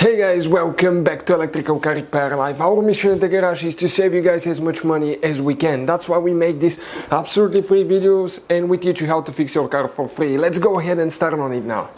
Hey guys, welcome back to Electrical Car Repair Live. Our mission at the garage is to save you guys as much money as we can. That's why we make these absolutely free videos and we teach you how to fix your car for free. Let's go ahead and start on it now.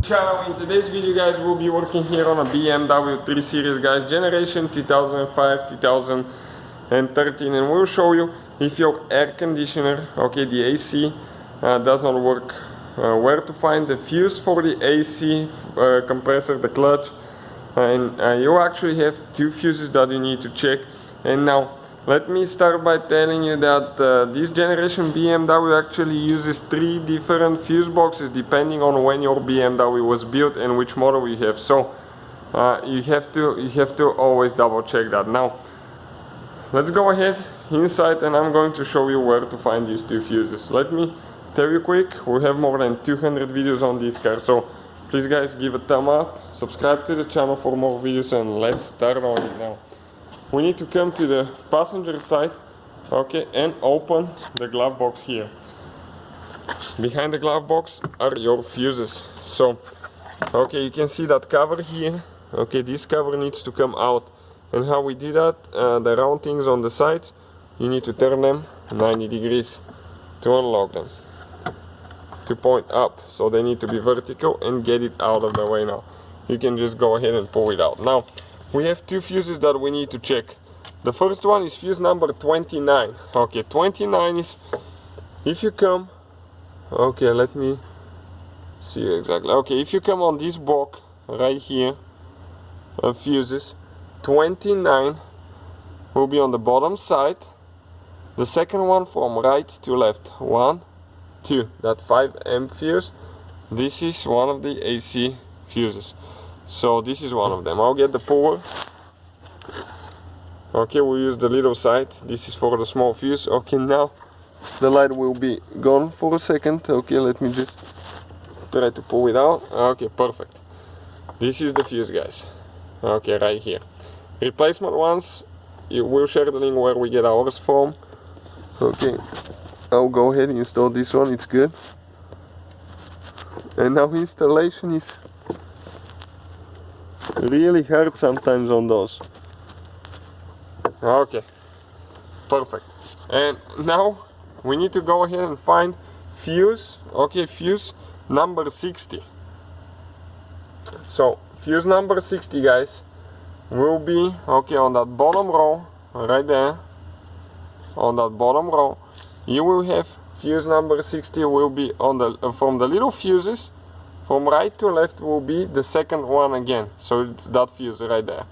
Ciao, in today's video guys we'll be working here on a BMW 3 Series guys, generation 2005, 2013, and we'll show you if your air conditioner, okay, the AC does not work, where to find the fuse for the AC compressor, the clutch, and you actually have two fuses that you need to check. And now let me start by telling you that this generation BMW actually uses 3 different fuse boxes depending on when your BMW was built and which model you have. So you have to always double check that. Now let's go ahead inside and I'm going to show you where to find these 2 fuses. Let me tell you quick, we have more than 200 videos on this car, so please guys give a thumb up, subscribe to the channel for more videos, and let's start on it now. We need to come to the passenger side, okay, and open the glove box here. Behind the glove box are your fuses. So okay, you can see that cover here. Okay, this cover needs to come out, and how we do that, the round things on the sides, you need to turn them 90 degrees to unlock them, to point up, so they need to be vertical, and get it out of the way. Now you can just go ahead and pull it out. Now we have 2 fuses that we need to check. The first one is fuse number 29. Okay, 29 is, if you come, okay, let me see exactly. Okay, if you come on this block right here of fuses, 29 will be on the bottom side. The second one from right to left, 1, 2, that 5 amp fuse, this is one of the AC fuses. So this is one of them. I'll get the puller. Okay, we'll use the little side. This is for the small fuse. Okay, now the light will be gone for a second. Okay, let me just try to pull it out. Okay, perfect. This is the fuse guys. Okay, right here. Replacement ones, you will share the link where we get ours from. Okay, I'll go ahead and install this one, it's good. And now installation is really hard sometimes on those. Okay, perfect. And now we need to go ahead and find fuse, okay, fuse number 60. So fuse number 60 guys will be, okay, on that bottom row right there. On that bottom row you will have fuse number 60 will be on the from the little fuses from right to left will be the second one again, so it's that fuse right there.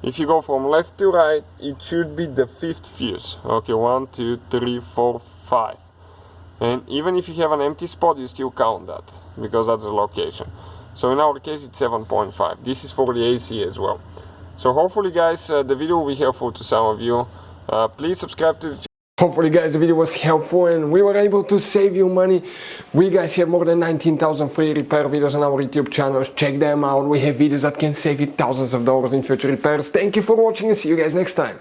If you go from left to right, it should be the 5th fuse. Okay, 1 2 3 4 5, and even if you have an empty spot you still count that because that's the location. So in our case it's 7.5. This is for the AC as well. So hopefully guys the video will be helpful to some of you. Please subscribe to the channel. Hopefully guys the video was helpful and we were able to save you money. We guys have more than 19,000 free repair videos on our YouTube channels. Check them out. We have videos that can save you thousands of dollars in future repairs. Thank you for watching and see you guys next time.